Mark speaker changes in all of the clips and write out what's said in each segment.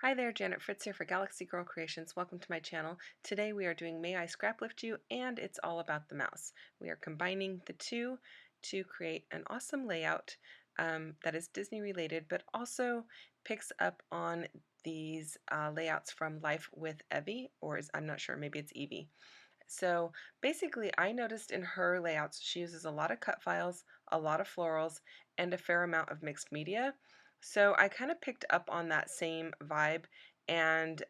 Speaker 1: Hi there, Janet Fritz here for Galaxy Girl Creations. Welcome to my channel. Today we are doing May I Scraplift You, and it's all about the mouse. We are combining the two to create an awesome layout that is Disney related, but also picks up on these layouts from Life with Evie, or I'm not sure, maybe it's Evie. So basically, I noticed in her layouts, she uses a lot of cut files, a lot of florals, and a fair amount of mixed media. So I kind of picked up on that same vibe and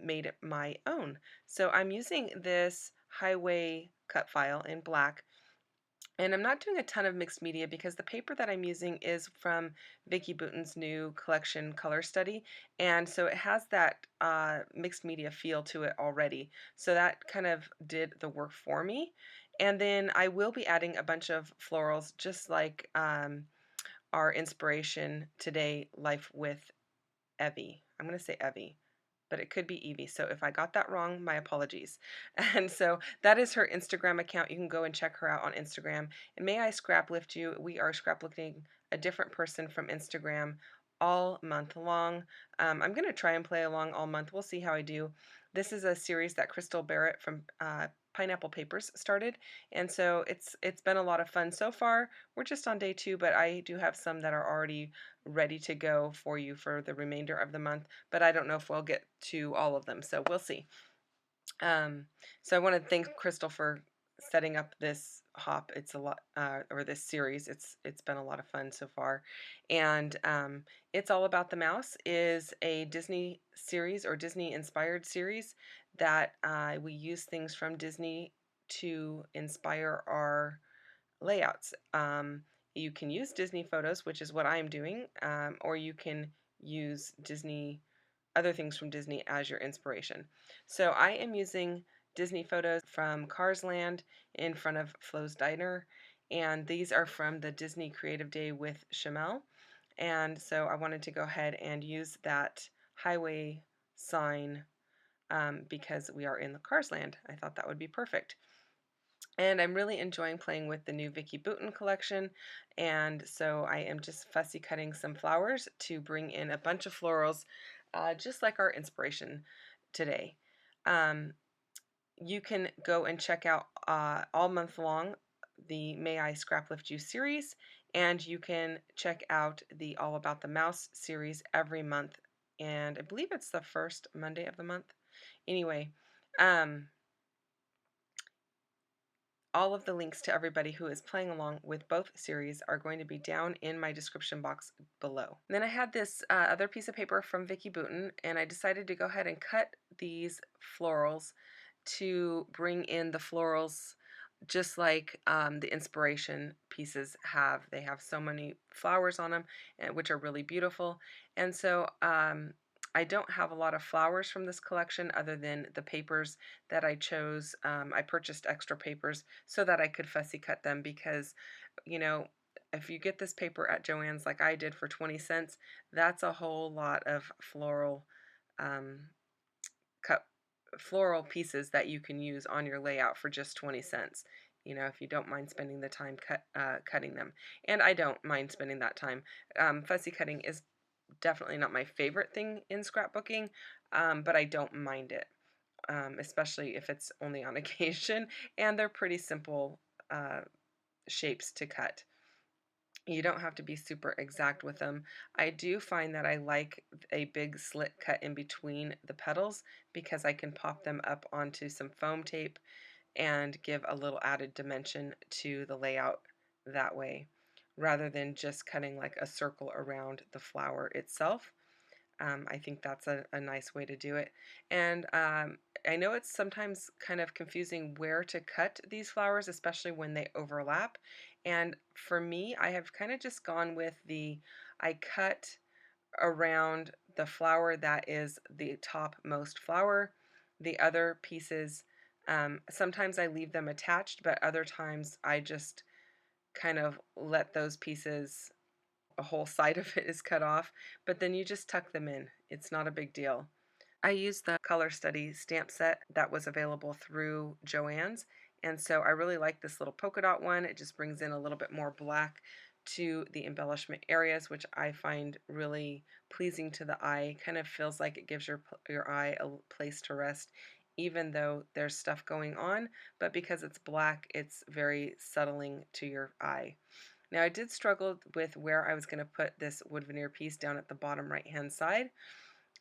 Speaker 1: made it my own. So I'm using this highway cut file in black, and I'm not doing a ton of mixed media because the paper that I'm using is from Vicki Boutin's new collection Color Study, and so it has that mixed media feel to it already. So that kind of did the work for me. And then I will be adding a bunch of florals, just like our inspiration today, Life with Evie. I'm going to say Evie, but it could be Evie. So if I got that wrong, my apologies. And so that is her Instagram account. You can go and check her out on Instagram. And May I Scraplift You? We are scraplifting a different person from Instagram all month long. I'm going to try and play along all month. We'll see how I do. This is a series that Crystal Barrett from Pineapple Papers started, and so it's been a lot of fun so far. We're just on day 2, but I do have some that are already ready to go for you for the remainder of the month, but I don't know if we'll get to all of them, so we'll see. So I want to thank Crystal for setting up this hop. It's a lot, or this series. It's been a lot of fun so far, and It's All About the Mouse is a Disney series or Disney inspired series that we use things from Disney to inspire our layouts. You can use Disney photos, which is what I'm doing, or you can use other things from Disney as your inspiration. So I am using Disney photos from Cars Land in front of Flo's Diner, and these are from the Disney Creative Day with Shamel. And so I wanted to go ahead and use that highway sign because we are in the Cars Land. I thought that would be perfect. And I'm really enjoying playing with the new Vicki Boutin collection, and so I am just fussy cutting some flowers to bring in a bunch of florals, just like our inspiration today. You can go and check out all month long the May I Scraplift You series, and you can check out the All About the Mouse series every month, and I believe it's the first Monday of the month. Anyway, all of the links to everybody who is playing along with both series are going to be down in my description box below. And then I had this other piece of paper from Vicki Boutin, and I decided to go ahead and cut these florals to bring in the florals just like the inspiration pieces have. They have so many flowers on them, which are really beautiful. And so I don't have a lot of flowers from this collection other than the papers that I chose. I purchased extra papers so that I could fussy cut them because, you know, if you get this paper at Joann's like I did for 20 cents, that's a whole lot of um, cut floral pieces that you can use on your layout for just 20 cents. You know, if you don't mind spending the time cutting them. And I don't mind spending that time. Fussy cutting is definitely not my favorite thing in scrapbooking, but I don't mind it, especially if it's only on occasion, and they're pretty simple shapes to cut. You don't have to be super exact with them. I do find that I like a big slit cut in between the petals because I can pop them up onto some foam tape and give a little added dimension to the layout that way, rather than just cutting like a circle around the flower itself. I think that's a nice way to do it. And I know it's sometimes kind of confusing where to cut these flowers, especially when they overlap. And for me, I have kind of just gone with I cut around the flower that is the topmost flower. The other pieces, sometimes I leave them attached, but other times I just kind of let those pieces, a whole side of it is cut off, but then you just tuck them in. It's not a big deal. I used the Color Study stamp set that was available through Joann's, and so I really like this little polka dot one. It just brings in a little bit more black to the embellishment areas, which I find really pleasing to the eye. Kind of feels like it gives your eye a place to rest, even though there's stuff going on, but because it's black, it's very settling to your eye. Now, I did struggle with where I was going to put this wood veneer piece down at the bottom right hand side.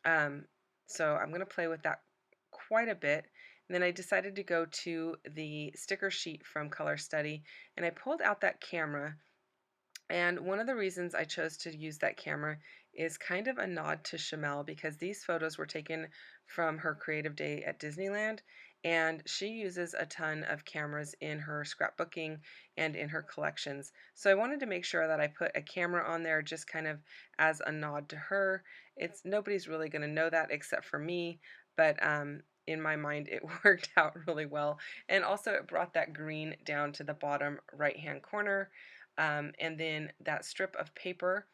Speaker 1: Um, so I'm going to play with that quite a bit. And then I decided to go to the sticker sheet from Color Study, and I pulled out that camera. And one of the reasons I chose to use that camera is kind of a nod to Shamel, because these photos were taken from her creative day at Disneyland, and she uses a ton of cameras in her scrapbooking and in her collections. So I wanted to make sure that I put a camera on there just kind of as a nod to her. Nobody's really going to know that except for me, but in my mind it worked out really well. And also it brought that green down to the bottom right hand corner. And then that strip of paper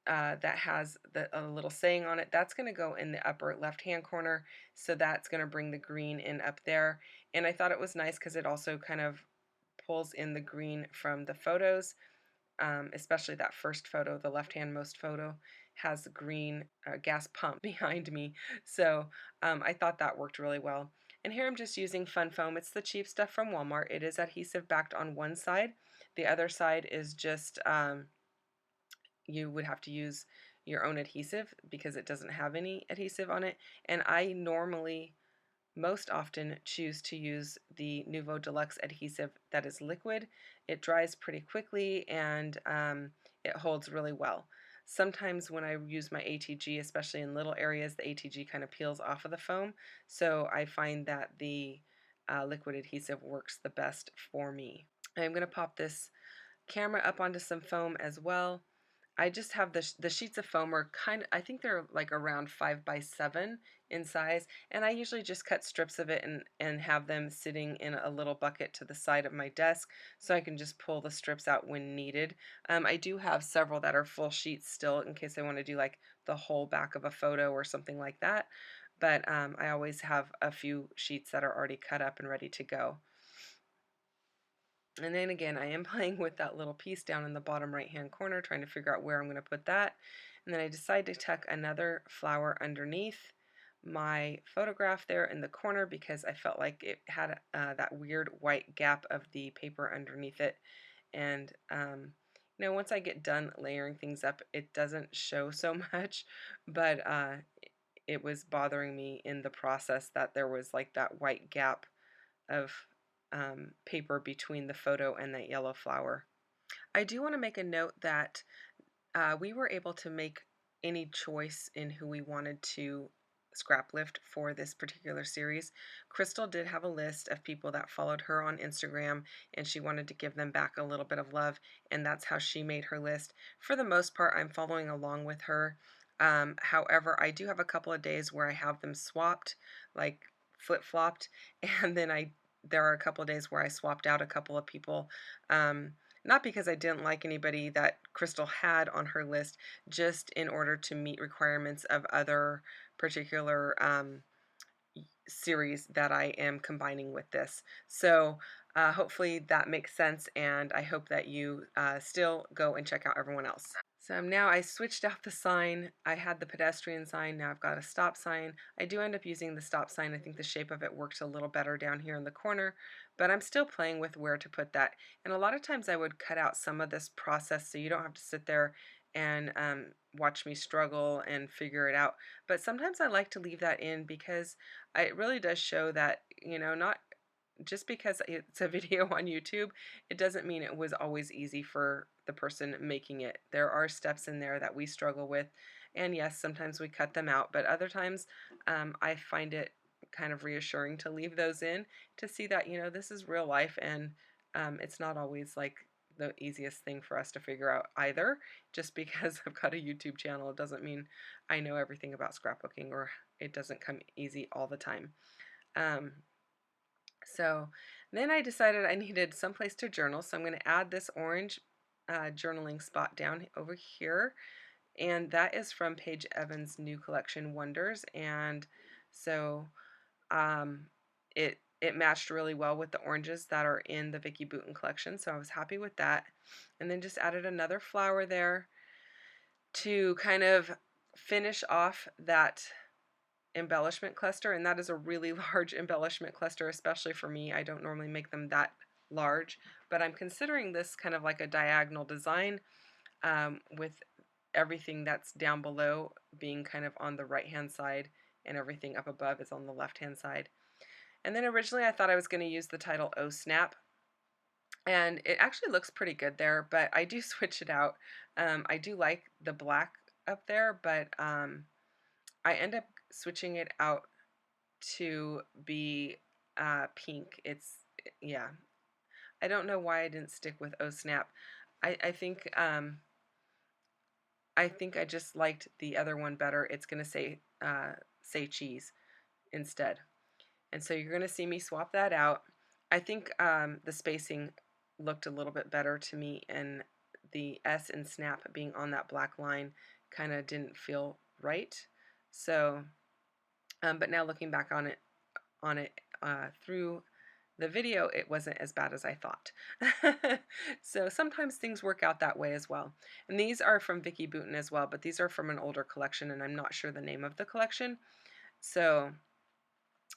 Speaker 1: that has a little saying on it, that's going to go in the upper left hand corner. So that's going to bring the green in up there. And I thought it was nice because it also kind of pulls in the green from the photos, especially that first photo, the left hand most photo has the green gas pump behind me. So I thought that worked really well. And here I'm just using Fun Foam. It's the cheap stuff from Walmart. It is adhesive backed on one side. The other side is just, you would have to use your own adhesive because it doesn't have any adhesive on it. And I normally, most often, choose to use the Nuvo Deluxe adhesive that is liquid. It dries pretty quickly, and it holds really well. Sometimes when I use my ATG, especially in little areas, the ATG kind of peels off of the foam. So I find that the liquid adhesive works the best for me. I'm going to pop this camera up onto some foam as well. I just have the sheets of foam are I think they're like around 5 by 7 in size, and I usually just cut strips of it and have them sitting in a little bucket to the side of my desk so I can just pull the strips out when needed. I do have several that are full sheets still in case I want to do like the whole back of a photo or something like that, but I always have a few sheets that are already cut up and ready to go. And then again, I am playing with that little piece down in the bottom right hand corner, trying to figure out where I'm going to put that. And then I decide to tuck another flower underneath my photograph there in the corner because I felt like it had that weird white gap of the paper underneath it. And once I get done layering things up, it doesn't show so much, but it was bothering me in the process that there was like that white gap of paper between the photo and that yellow flower. I do want to make a note that we were able to make any choice in who we wanted to Scraplift for this particular series. Crystal did have a list of people that followed her on Instagram, and she wanted to give them back a little bit of love, and that's how she made her list. For the most part, I'm following along with her. However, I do have a couple of days where I have them swapped, like flip-flopped, and then there are a couple of days where I swapped out a couple of people. Not because I didn't like anybody that Crystal had on her list, just in order to meet requirements of other particular series that I am combining with this. So hopefully that makes sense, and I hope that you still go and check out everyone else. So now I switched out the sign. I had the pedestrian sign, now I've got a stop sign. I do end up using the stop sign. I think the shape of it works a little better down here in the corner, but I'm still playing with where to put that. And a lot of times I would cut out some of this process so you don't have to sit there and watch me struggle and figure it out. But sometimes I like to leave that in because it really does show that, not just because it's a video on YouTube, it doesn't mean it was always easy for the person making it. There are steps in there that we struggle with, and yes, sometimes we cut them out, but other times I find it kind of reassuring to leave those in to see that, this is real life, and it's not always like the easiest thing for us to figure out either. Just because I've got a YouTube channel, it doesn't mean I know everything about scrapbooking, or it doesn't come easy all the time. So then I decided I needed someplace to journal, so I'm going to add this orange journaling spot down over here, and that is from Paige Evans' new collection, Wonders. And so it it matched really well with the oranges that are in the Vicki Boutin collection, so I was happy with that. And then just added another flower there to kind of finish off that embellishment cluster, and that is a really large embellishment cluster, especially for me. I don't normally make them that large, but I'm considering this kind of like a diagonal design, with everything that's down below being kind of on the right hand side and everything up above is on the left hand side. And then originally I thought I was going to use the title Oh Snap, and it actually looks pretty good there, but I do switch it out. I do like the black up there, but I end up switching it out to be pink. Yeah, I don't know why I didn't stick with Oh Snap. I think I just liked the other one better. It's gonna say cheese instead, and so you're gonna see me swap that out. I think the spacing looked a little bit better to me, and the S in Snap being on that black line kind of didn't feel right. So, but now looking back on it through the video, it wasn't as bad as I thought. So sometimes things work out that way as well. And these are from Vicki Boutin as well, but these are from an older collection, and I'm not sure the name of the collection. So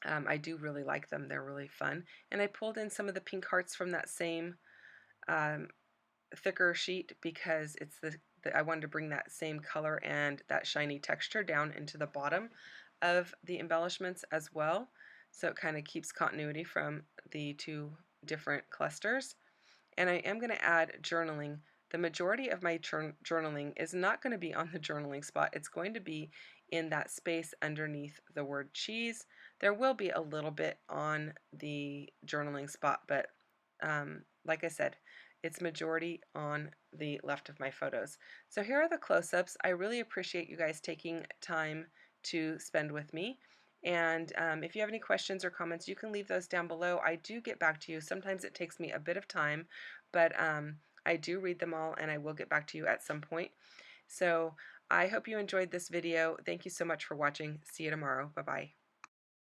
Speaker 1: I do really like them. They're really fun. And I pulled in some of the pink hearts from that same um, thicker sheet because it's I wanted to bring that same color and that shiny texture down into the bottom of the embellishments as well. So it kind of keeps continuity from the two different clusters. And I am going to add journaling. The majority of my journaling is not going to be on the journaling spot. It's going to be in that space underneath the word cheese. There will be a little bit on the journaling spot, but like I said, it's majority on the left of my photos. So here are the close-ups. I really appreciate you guys taking time to spend with me. And if you have any questions or comments, you can leave those down below. I do get back to you. Sometimes it takes me a bit of time, but I do read them all, and I will get back to you at some point. So I hope you enjoyed this video. Thank you so much for watching. See you tomorrow. Bye-bye.